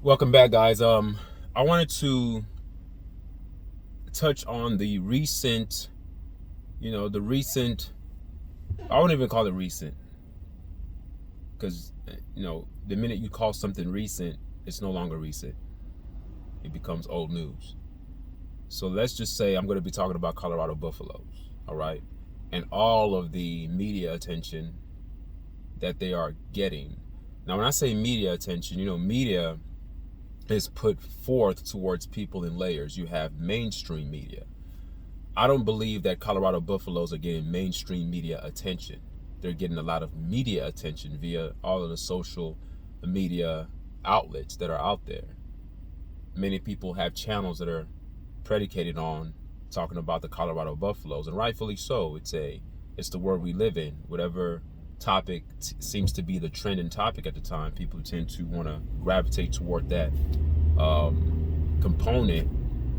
Welcome back, guys. I wanted to touch on the recent, the recent. I wouldn't even call it recent because the minute you call something recent, it's no longer recent. It becomes old news. So let's just say I'm going to be talking about Colorado Buffaloes, all right, and all of the media attention that they are getting. Now, when I say media attention, media is put forth towards people in layers. You have mainstream media. I don't believe that Colorado Buffaloes are getting mainstream media attention. They're getting a lot of media attention via all of the social media outlets that are out there. Many people have channels that are predicated on talking about the Colorado Buffaloes, and rightfully so. It's the world we live in. Whatever topic seems to be the trending topic at the time, people tend to want to gravitate toward that component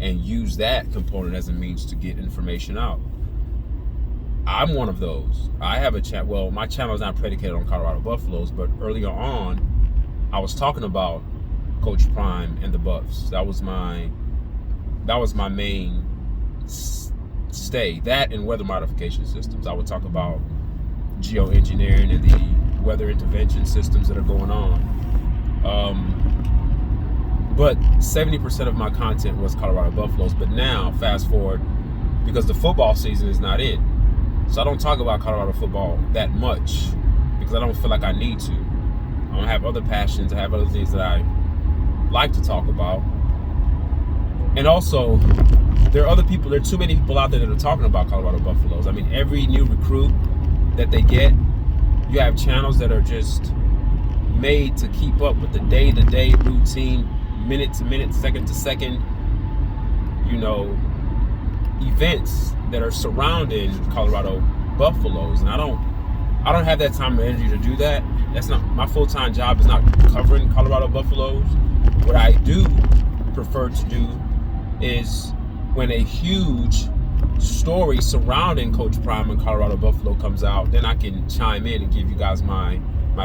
and use that component as a means to get information out. I'm one of those. I have a chat. Well, my channel is not predicated on Colorado Buffaloes, but earlier on, I was talking about Coach Prime and the Buffs. That was my main stay. That and weather modification systems. I would talk about geoengineering and the weather intervention systems that are going on. But 70% of my content was Colorado Buffaloes. But now, fast forward, because the football season is not in, so I don't talk about Colorado football that much because I don't feel like I need to. I don't have other passions. I have other things that I like to talk about. And also, there are too many people out there that are talking about Colorado Buffaloes. I mean, every new recruit that they get, you have channels that are just made to keep up with the day-to-day routine, minute to minute, second to second, events that are surrounding Colorado Buffaloes. And I don't have that time and energy to do that. That's not my full-time job. Is not covering Colorado Buffaloes. What I do prefer to do is when a huge story surrounding Coach Prime and Colorado Buffalo comes out, then I can chime in and give you guys my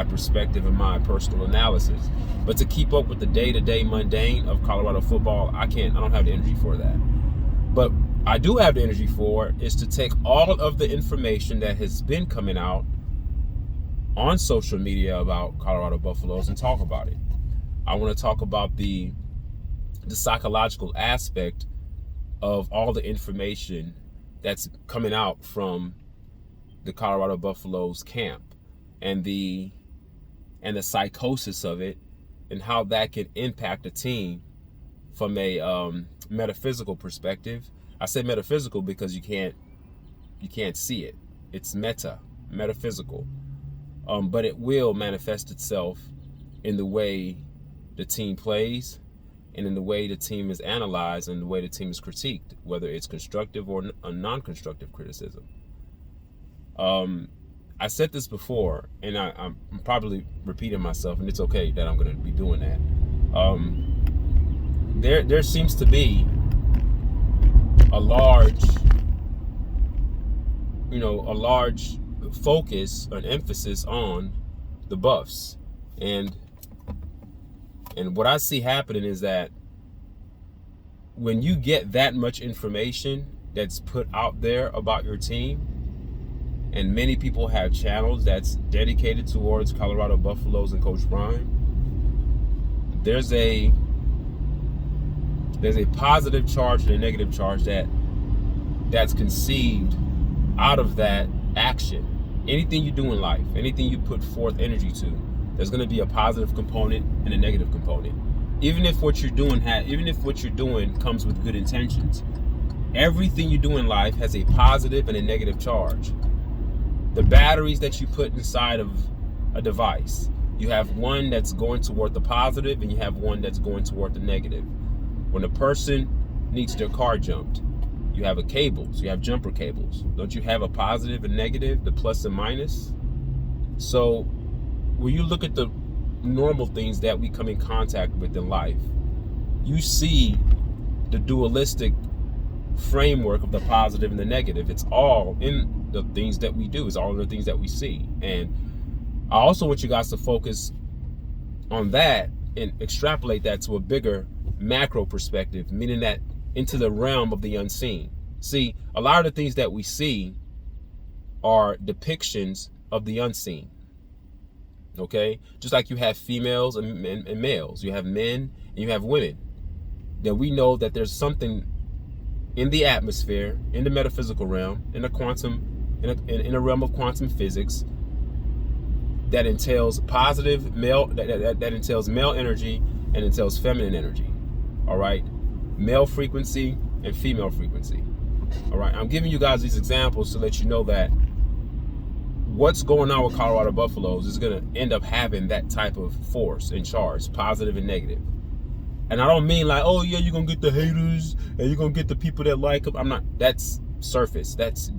perspective and my personal analysis. But to keep up with the day-to-day mundane of Colorado football, I don't have the energy for that. But I do have the energy for is to take all of the information that has been coming out on social media about Colorado Buffaloes and talk about it. I want to talk about the psychological aspect of all the information that's coming out from the Colorado Buffaloes camp and the psychosis of it and how that can impact a team from a metaphysical perspective. I say metaphysical because you can't see it. It's metaphysical. But it will manifest itself in the way the team plays and in the way the team is analyzed and the way the team is critiqued, whether it's constructive or a non-constructive criticism. I said this before, and I'm probably repeating myself, and it's okay that I'm going to be doing that. There seems to be a large focus, an emphasis on the Buffs, and what I see happening is that when you get that much information that's put out there about your team, and many people have channels that's dedicated towards Colorado Buffaloes and Coach Prime, there's a positive charge and a negative charge that's conceived out of that action. Anything you do in life, anything you put forth energy to, there's going to be a positive component and a negative component. Even if what you're doing comes with good intentions, everything you do in life has a positive and a negative charge. The batteries that you put inside of a device, you have one that's going toward the positive and you have one that's going toward the negative. When a person needs their car jumped, you have you have jumper cables. Don't you have a positive and negative, the plus and minus? So when you look at the normal things that we come in contact with in life, you see the dualistic framework of the positive and the negative. It's all in the things that we do. It's all in the things that we see. And I also want you guys to focus on that and extrapolate that to a bigger macro perspective, meaning that into the realm of the unseen. See, a lot of the things that we see are depictions of the unseen. Okay? Just like you have females and males, you have men and you have women. Then we know that there's something in the atmosphere, in the metaphysical realm, in the quantum, in a realm of quantum physics, that entails positive male, that entails male energy and entails feminine energy. All right, male frequency and female frequency. All right, I'm giving you guys these examples to let you know that what's going on with Colorado Buffaloes is going to end up having that type of force and charge, positive and negative. And I don't mean like, oh yeah, you're going to get the haters and you're going to get the people that like them. I'm not, that's surface. That's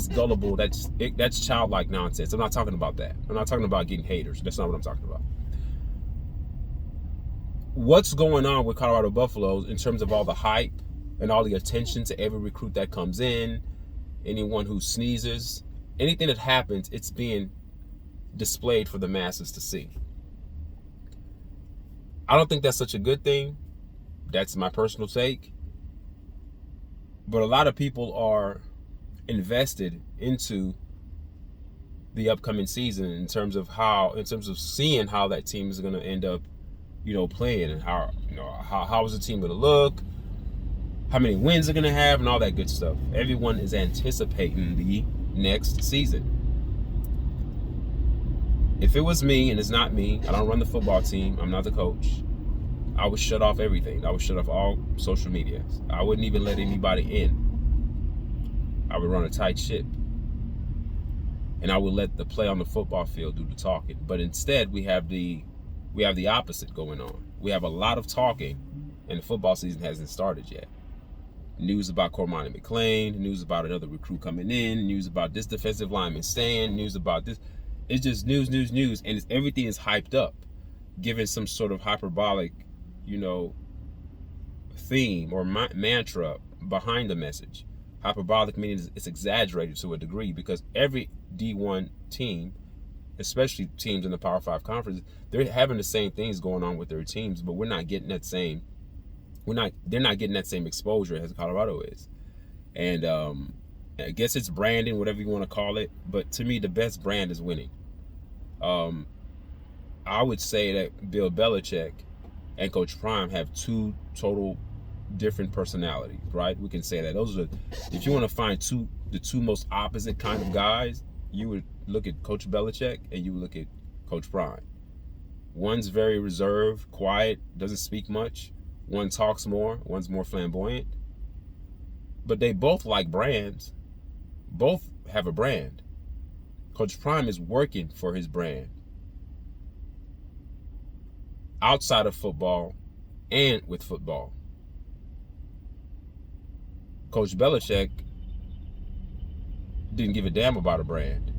gullible. That's childlike nonsense. I'm not talking about that. I'm not talking about getting haters. That's not what I'm talking about. What's going on with Colorado Buffaloes in terms of all the hype and all the attention to every recruit that comes in, anyone who sneezes, anything that happens, it's being displayed for the masses to see. I don't think that's such a good thing. That's my personal take. But a lot of people are invested into the upcoming season in terms of seeing how that team is going to end up, playing, and how is the team going to look, how many wins they're going to have, and all that good stuff. Everyone is anticipating the next season. If it was me, and it's not me, I don't run the football team, I'm not the coach, I would shut off everything. I would shut off all social media. I wouldn't even let anybody in. I would run a tight ship. And I would let the play on the football field do the talking. But instead, we have the opposite going on. We have a lot of talking, and the football season hasn't started yet. News about Cormani McClain, news about another recruit coming in, news about this defensive lineman staying, news about this. It's just news, and everything is hyped up, given some sort of hyperbolic, theme or mantra behind the message. Hyperbolic meaning it's exaggerated to a degree, because every D1 team, especially teams in the Power 5 conference, they're having the same things going on with their teams, but they're not getting that same exposure as Colorado is. And I guess it's branding, whatever you want to call it, but to me, the best brand is winning. I would say that Bill Belichick and Coach Prime have two total different personalities, right? We can say that. Those are, if you want to find the two most opposite kind of guys, you would look at Coach Belichick and you would look at Coach Prime. One's very reserved, quiet, doesn't speak much. One talks more, one's more flamboyant. But they both like brands. Both have a brand. Coach Prime is working for his brand outside of football and with football. Coach Belichick didn't give a damn about a brand.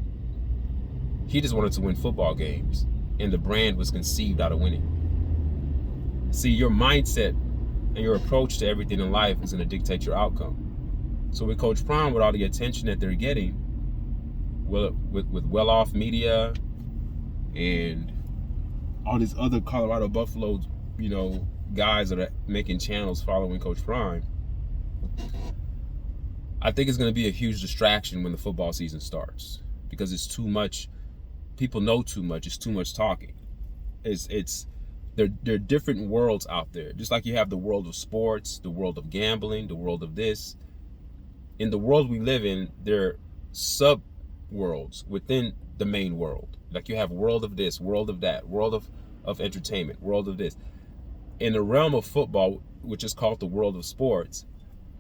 He just wanted to win football games, and the brand was conceived out of winning. See, your mindset and your approach to everything in life is going to dictate your outcome. So with Coach Prime, with all the attention that they're getting, with well-off media and all these other Colorado Buffaloes, guys that are making channels following Coach Prime, I think it's going to be a huge distraction when the football season starts, because it's too much. People know too much. It's too much talking. There are different worlds out there. Just like you have the world of sports, the world of gambling, the world of this. In the world we live in, there are sub-worlds within the main world. Like you have world of this, world of that, world of entertainment, world of this. In the realm of football, which is called the world of sports,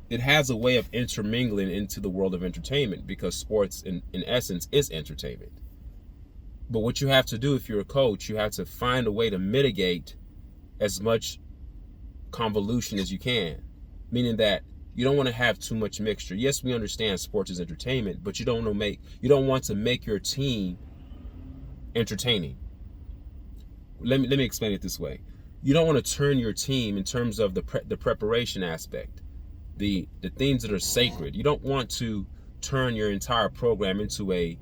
it has a way of intermingling into the world of entertainment, because sports in essence is entertainment. But what you have to do if you're a coach, you have to find a way to mitigate as much convolution as you can, meaning that you don't want to have too much mixture. Yes, we understand sports is entertainment, but you don't want to make your team entertaining. Let me explain it this way. You don't want to turn your team, in terms of the preparation aspect, the things that are sacred. You don't want to turn your entire program into a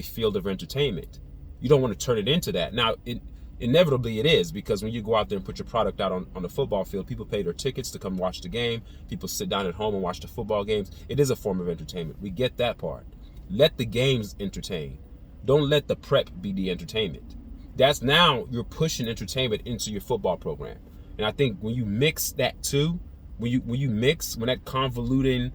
field of entertainment. You don't want to turn it into that. Now, Inevitably it is, because when you go out there and put your product out on the football field, people pay their tickets to come watch the game. People sit down at home and watch the football games. It is a form of entertainment. We get that part. Let the games entertain. Don't let the prep be the entertainment. That's now you're pushing entertainment into your football program. And I think when you mix that too, when that convoluting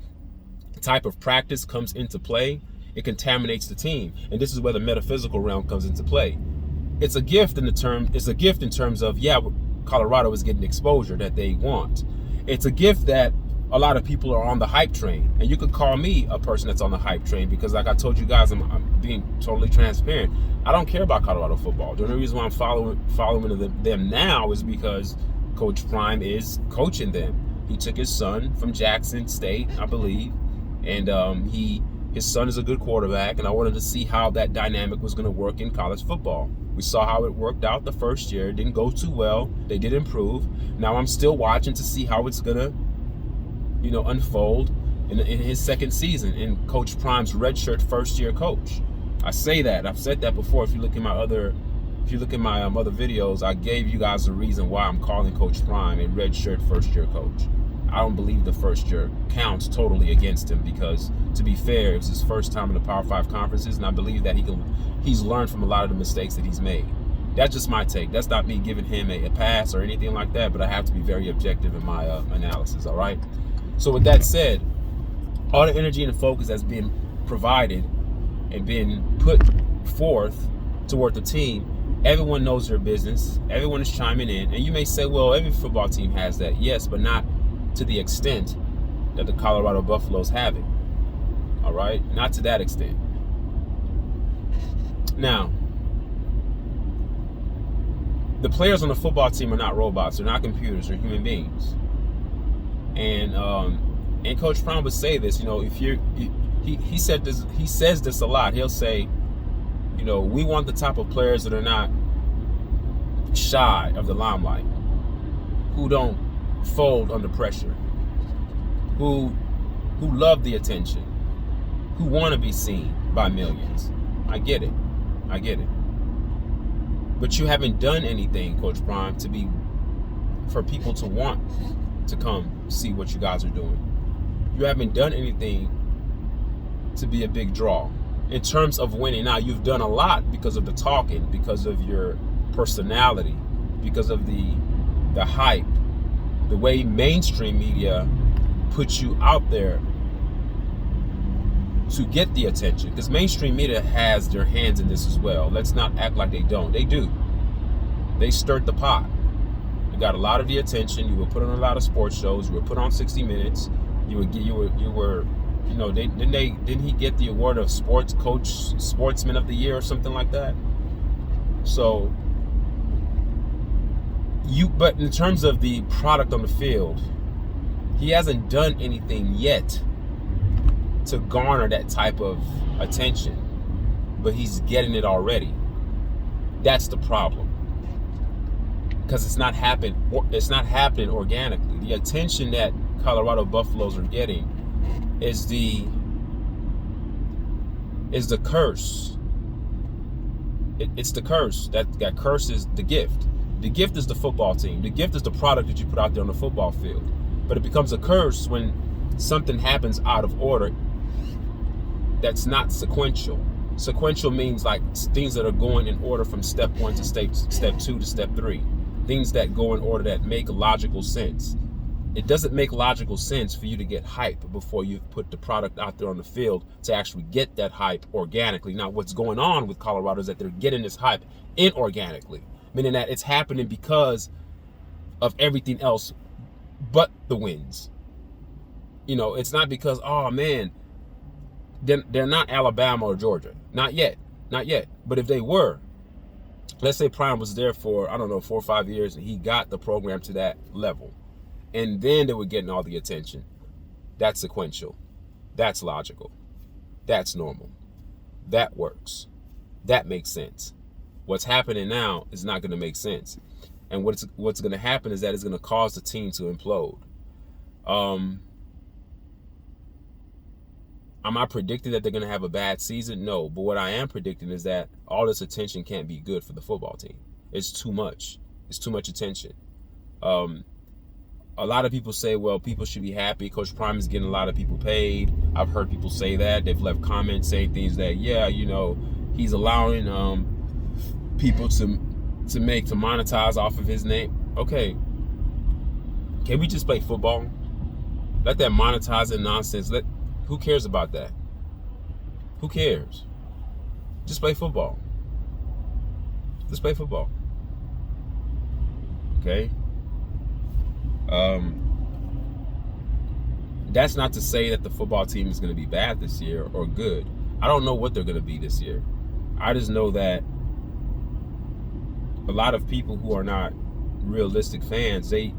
type of practice comes into play, it contaminates the team. And this is where the metaphysical realm comes into play. It's a gift in terms of, yeah, Colorado is getting exposure that they want. It's a gift that a lot of people are on the hype train. And you could call me a person that's on the hype train, because like I told you guys, I'm being totally transparent. I don't care about Colorado football. The only reason why I'm following them now is because Coach Prime is coaching them. He took his son from Jackson State, I believe, and his son is a good quarterback, and I wanted to see how that dynamic was going to work in college football. We saw how it worked out the first year. It didn't go too well. They did improve. Now I'm still watching to see how it's going to, unfold in his second season in Coach Prime's redshirt first-year coach. I say that. I've said that before. If you look at my other videos, I gave you guys the reason why I'm calling Coach Prime a redshirt first-year coach. I don't believe the first year counts totally against him, because, to be fair, it was his first time in the Power 5 conferences, and I believe that he's learned from a lot of the mistakes that he's made. That's just my take. That's not me giving him a pass or anything like that, but I have to be very objective in my analysis, all right? So with that said, all the energy and the focus that's been provided and been put forth toward the team, everyone knows their business. Everyone is chiming in. And you may say, well, every football team has that. Yes, but not to the extent that the Colorado Buffaloes have it. All right? Not to that extent. Now, the players on the football team are not robots. They're not computers. They're human beings. And Coach Prime would say this, he says this a lot. He'll say, we want the type of players that are not shy of the limelight, who don't fold under pressure, who love the attention, who want to be seen by millions. I get it. But you haven't done anything, Coach Prime, for people to want to come see what you guys are doing. You haven't done anything to be a big draw in terms of winning. Now, you've done a lot because of the talking, because of your personality, because of the hype, the way mainstream media puts you out there to get the attention. Because mainstream media has their hands in this as well. Let's not act like they don't. They do. They stirred the pot. You got a lot of the attention. You were put on a lot of sports shows. You were put on 60 Minutes. Didn't he get the award of Sportsman of the Year or something like that? So but in terms of the product on the field, he hasn't done anything yet to garner that type of attention, but he's getting it already. That's the problem. Because it's not happening organically. The attention that Colorado Buffaloes are getting is the curse. It's the curse. That curse is the gift. The gift is the football team. The gift is the product that you put out there on the football field. But it becomes a curse when something happens out of order that's not sequential. Sequential means like things that are going in order from step 1 to step 2 to step 3. Things that go in order that make logical sense. It doesn't make logical sense for you to get hype before you've put the product out there on the field to actually get that hype organically. Now, what's going on with Colorado is that they're getting this hype inorganically, meaning that it's happening because of everything else but the wins. It's not because, oh man, they're not Alabama or Georgia. Not yet. But if they were, let's say Prime was there for, 4 or 5 years, and he got the program to that level, and then they were getting all the attention. That's sequential. That's logical. That's normal. That works. That makes sense. What's happening now is not going to make sense. And what's going to happen is that it's going to cause the team to implode. Am I predicting that they're going to have a bad season? No. But what I am predicting is that all this attention can't be good for the football team. It's too much. It's too much attention. A lot of people say, well, people should be happy. Coach Prime is getting a lot of people paid. I've heard people say that. They've left comments saying things that, he's allowing people to monetize off of his name. Okay, can we just play football? Let that monetizing nonsense. Who cares about that? Who cares? Just play football. Just play football. Okay. That's not to say that the football team is going to be bad this year or good. I don't know what they're going to be this year. I just know that a lot of people who are not realistic fans, they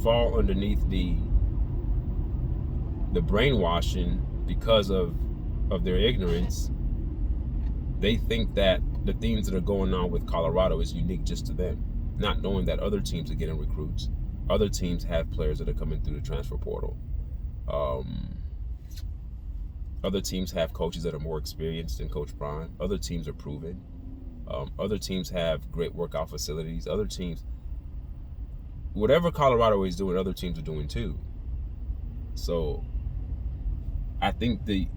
fall underneath the brainwashing because of their ignorance. They think that the things that are going on with Colorado is unique just to them, not knowing that other teams are getting recruits. Other teams have players that are coming through the transfer portal. Other teams have coaches that are more experienced than Coach Prime. Other teams are proven. Other teams have great workout facilities. Other teams, whatever Colorado is doing, other teams are doing too. So I think the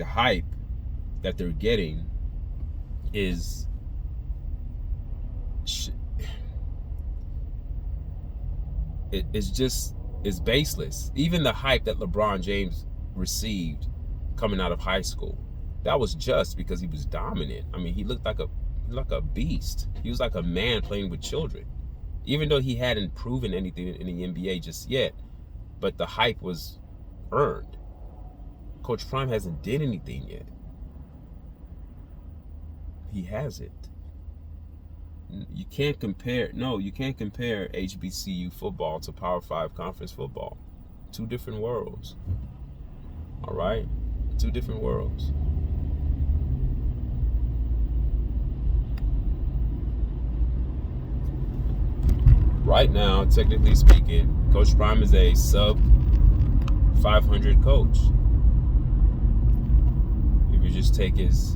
hype that they're getting is it's baseless. Even the hype that LeBron James received coming out of high school, that was just because he was dominant. I mean, he looked like a beast. He was like a man playing with children, even though he hadn't proven anything in the NBA just yet. But the hype was earned. Coach Prime hasn't did anything yet. He hasn't. You can't compare HBCU football to Power 5 conference football. Two different worlds. All right? Two different worlds. Right now, technically speaking, Coach Prime is a sub 500 coach. If you just take his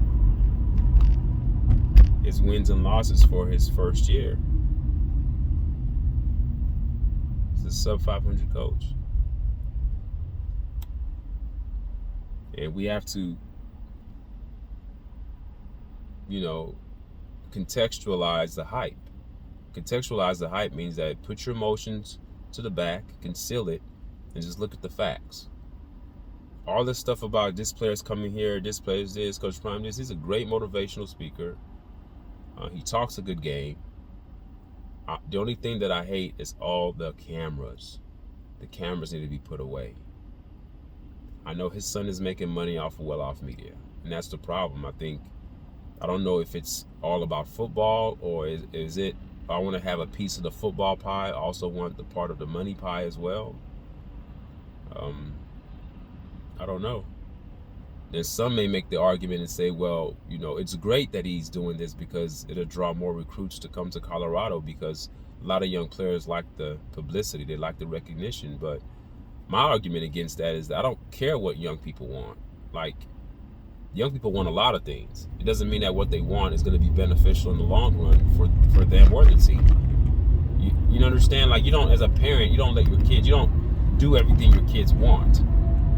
wins and losses for his first year, he's a sub 500 coach. And we have to, contextualize the hype. Contextualize the hype means that put your emotions to the back, conceal it, and just look at the facts. All this stuff about this player's coming here, this player's this, Coach Prime this, he's a great motivational speaker. He talks a good game. The only thing that I hate is all the cameras. The cameras need to be put away. I know his son is making money off of well-off media, and that's the problem. I don't know if it's all about football or is it, I want to have a piece of the football pie, I also want the part of the money pie as well. I don't know. Then some may make the argument and say, well, it's great that he's doing this because it'll draw more recruits to come to Colorado because a lot of young players like the publicity, they like the recognition. But my argument against that is that I don't care what young people want. Like, young people want a lot of things. It doesn't mean that what they want is going to be beneficial in the long run for them or the team. You understand? Like, you don't, as a parent, you don't let your kids, you don't do everything your kids want.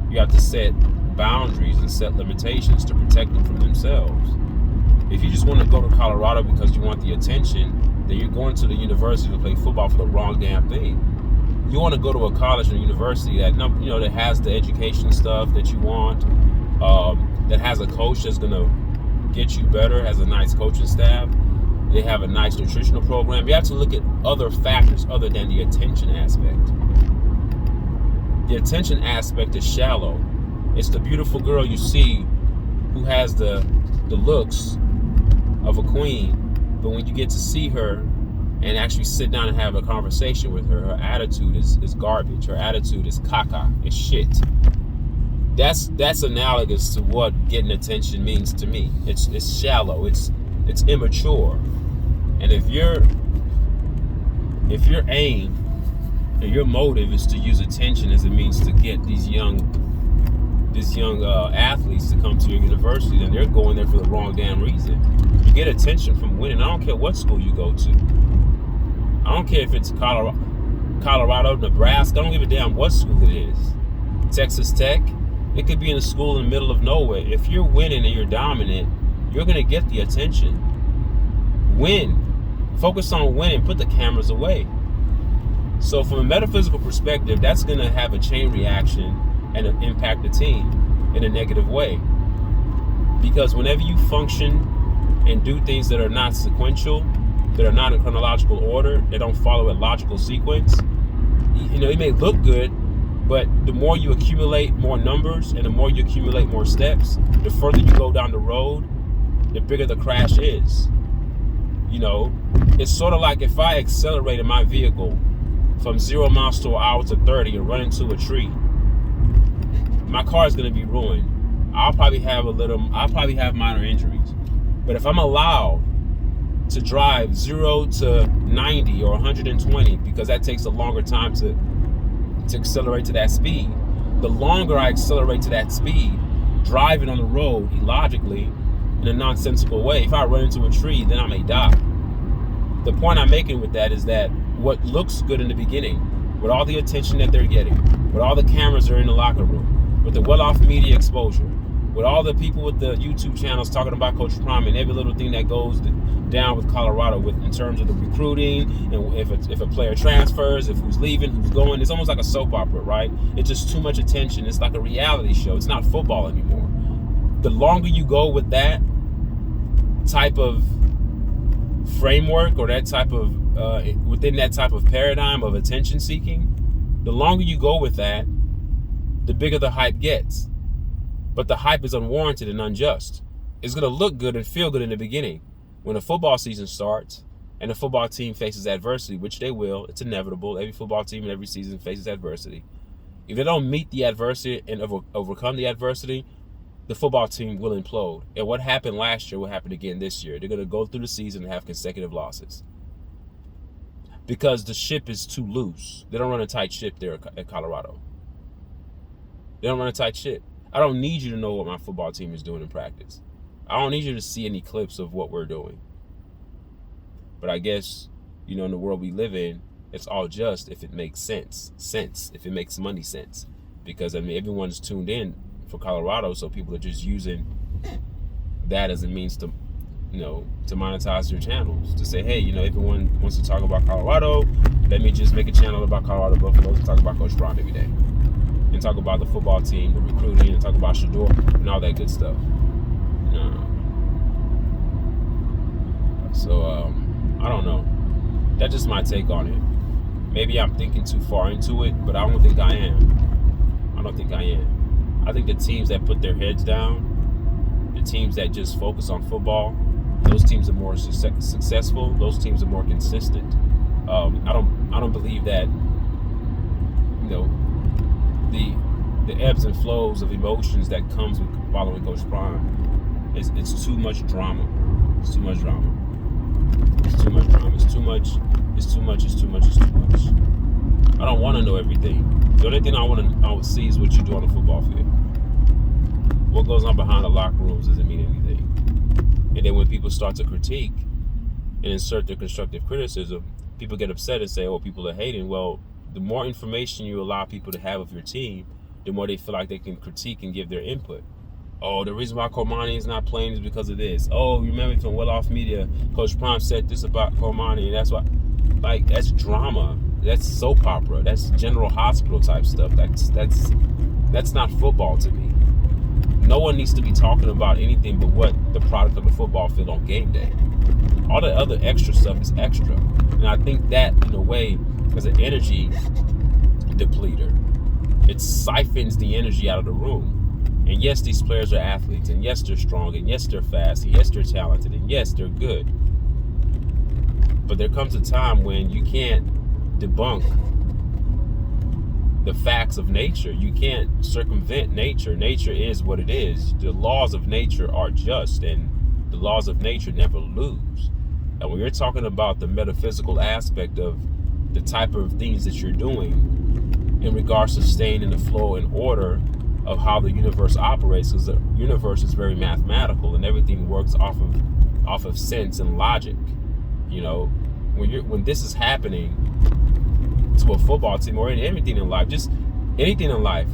You have to set boundaries and set limitations to protect them from themselves. If you just want to go to Colorado because you want the attention, then you're going to the university to play football for the wrong damn thing. You want to go to a college or university that that has the education stuff that you want, that has a coach that's gonna get you better, has a nice coaching staff, they have a nice nutritional program. You have to look at other factors other than the attention aspect. The attention aspect is shallow. It's the beautiful girl you see who has the looks of a queen, but when you get to see her and actually sit down and have a conversation with her, her attitude is garbage. Her attitude is caca, it's shit. That's analogous to what getting attention means to me. It's shallow, it's immature. And if your aim and your motive is to use attention as a means to get these young athletes to come to your university, and they're going there for the wrong damn reason. You get attention from winning. I don't care what school you go to. I don't care if it's Colorado, Nebraska. I don't give a damn what school it is. Texas Tech. It could be in a school in the middle of nowhere. If you're winning and you're dominant, you're going to get the attention. Win. Focus on winning. Put the cameras away. So from a metaphysical perspective, that's going to have a chain reaction and impact the team in a negative way. Because whenever you function and do things that are not sequential, that are not in chronological order, they don't follow a logical sequence, it may look good, but the more you accumulate more numbers and the more you accumulate more steps, the further you go down the road, the bigger the crash is. It's sort of like if I accelerated my vehicle from 0 miles per hour to 30 and run into a tree, my car is going to be ruined. I'll probably have minor injuries. But if I'm allowed to drive 0 to 90 or 120, because that takes a longer time to accelerate to that speed, the longer I accelerate to that speed, driving on the road illogically in a nonsensical way, if I run into a tree, then I may die. The point I'm making with that is that what looks good in the beginning, with all the attention that they're getting, with all the cameras that are in the locker room, with the well-off media exposure, with all the people with the YouTube channels talking about Coach Prime and every little thing that goes down with Colorado in terms of the recruiting, and if a player transfers, if who's leaving, who's going, it's almost like a soap opera, right? It's just too much attention. It's like a reality show. It's not football anymore. The longer you go with that type of framework or that type of within that type of paradigm of attention seeking, the longer you go with that, the bigger the hype gets. But the hype is unwarranted and unjust. It's going to look good and feel good in the beginning. When the football season starts and the football team faces adversity, which they will, it's inevitable. Every football team in every season faces adversity. If they don't meet the adversity and overcome the adversity, the football team will implode. And what happened last year will happen again this year. They're going to go through the season and have consecutive losses. Because the ship is too loose. They don't run a tight ship there at Colorado. They don't run a tight ship. I don't need you to know what my football team is doing in practice. I don't need you to see any clips of what we're doing. But I guess, in the world we live in, it's all just if it makes sense, if it makes money sense. Because, everyone's tuned in for Colorado, so people are just using that as a means to, to monetize their channels. To say, hey, everyone wants to talk about Colorado, let me just make a channel about Colorado Buffaloes and talk about Coach Brown every day. And talk about the football team, the recruiting, and talk about Shador and all that good stuff. So, I don't know. That's just my take on it. Maybe I'm thinking too far into it, but I don't think I am. I think the teams that put their heads down, the teams that just focus on football, those teams are more successful. Those teams are more consistent. I don't believe that, the ebbs and flows of emotions that comes with following Coach Prime. It's too much drama. It's too much drama. I don't want to know everything. The only thing I would see is what you do on the football field. What goes on behind the locker rooms doesn't mean anything. And then when people start to critique and insert their constructive criticism, people get upset and say, oh, people are hating. Well, the more information you allow people to have of your team, the more they feel like they can critique and give their input. Oh, the reason why Cormani is not playing is because of this. Oh, you remember from Well-Off Media, Coach Prime said this about Cormani, and that's why. That's drama. That's soap opera. That's General Hospital type stuff. That's not football to me. No one needs to be talking about anything but what the product of the football field on game day. All the other extra stuff is extra. And I think that, in a way, is an energy depleter. It siphons the energy out of the room. And yes, these players are athletes. And yes, they're strong. And yes, they're fast. And yes, they're talented. And yes, they're good. But there comes a time when you can't debunk the facts of nature. You can't circumvent nature. Nature is what it is. The laws of nature are just, and the laws of nature never lose. And when you're talking about the metaphysical aspect of the type of things that you're doing in regards to staying in the flow and order of how the universe operates, because the universe is very mathematical and everything works off of sense and logic. You know, when this is happening to a football team or anything in life, just anything in life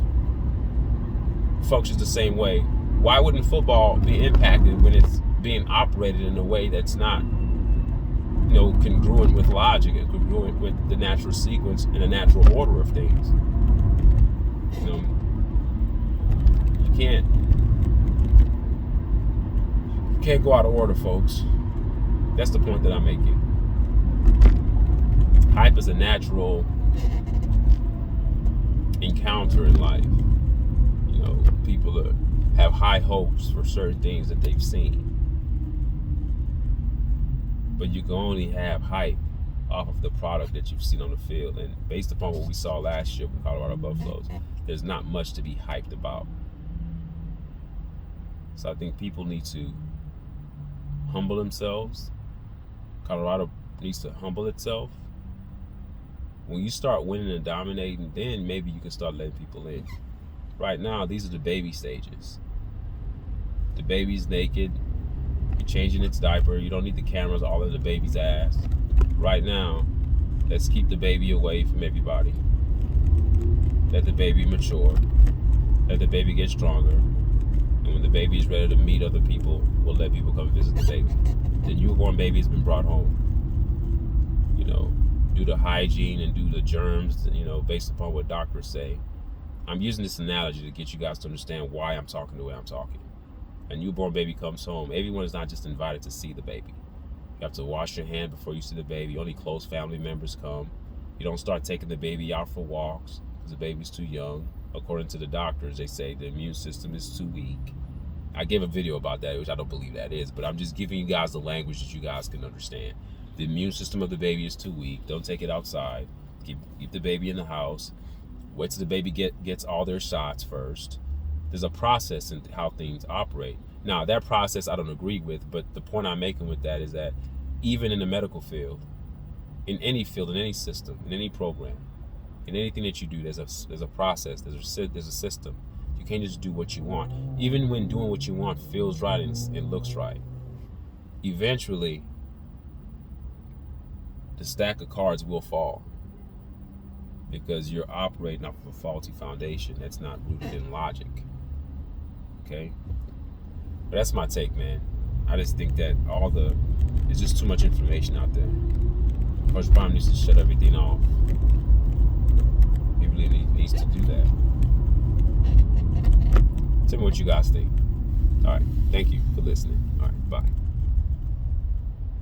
functions the same way. Why wouldn't football be impacted when it's being operated in a way that's not, you know, congruent with logic and congruent with the natural sequence and the natural order of things? You know, you can't go out of order, folks. That's the point that I'm making. Hype is a natural encounter in life. You know, people have high hopes for certain things that they've seen. But you can only have hype off of the product that you've seen on the field. And based upon what we saw last year with Colorado Buffaloes, there's not much to be hyped about. So I think people need to humble themselves. Colorado needs to humble itself. When you start winning and dominating, then maybe you can start letting people in. Right now, these are the baby stages. The baby's naked. You're changing its diaper. You don't need the cameras all in the baby's ass. Right now, let's keep the baby away from everybody. Let the baby mature. Let the baby get stronger. And when the baby is ready to meet other people, we'll let people come visit the baby. The newborn baby has been brought home. You know, due to hygiene and due to germs, you know, based upon what doctors say. I'm using this analogy to get you guys to understand why I'm talking the way I'm talking. A newborn baby comes home. Everyone is not just invited to see the baby. You have to wash your hand before you see the baby. Only close family members come. You don't start taking the baby out for walks because the baby's too young. According to the doctors, they say the immune system is too weak. I gave a video about that, which I don't believe that is, but I'm just giving you guys the language that you guys can understand. The immune system of the baby is too weak. Don't take it outside. Keep the baby in the house. Wait till the baby gets all their shots first. There's a process in how things operate. Now, that process I don't agree with, but the point I'm making with that is that even in the medical field, in any system, in any program, in anything that you do, there's a process, there's a system. You can't just do what you want. Even when doing what you want feels right and looks right, eventually the stack of cards will fall because you're operating off of a faulty foundation that's not rooted in logic. Okay? But that's my take, man. I just think that there's just too much information out there. Coach Prime needs to shut everything off. He really needs to do that. Tell me what you guys think. All right. Thank you for listening. All right. Bye.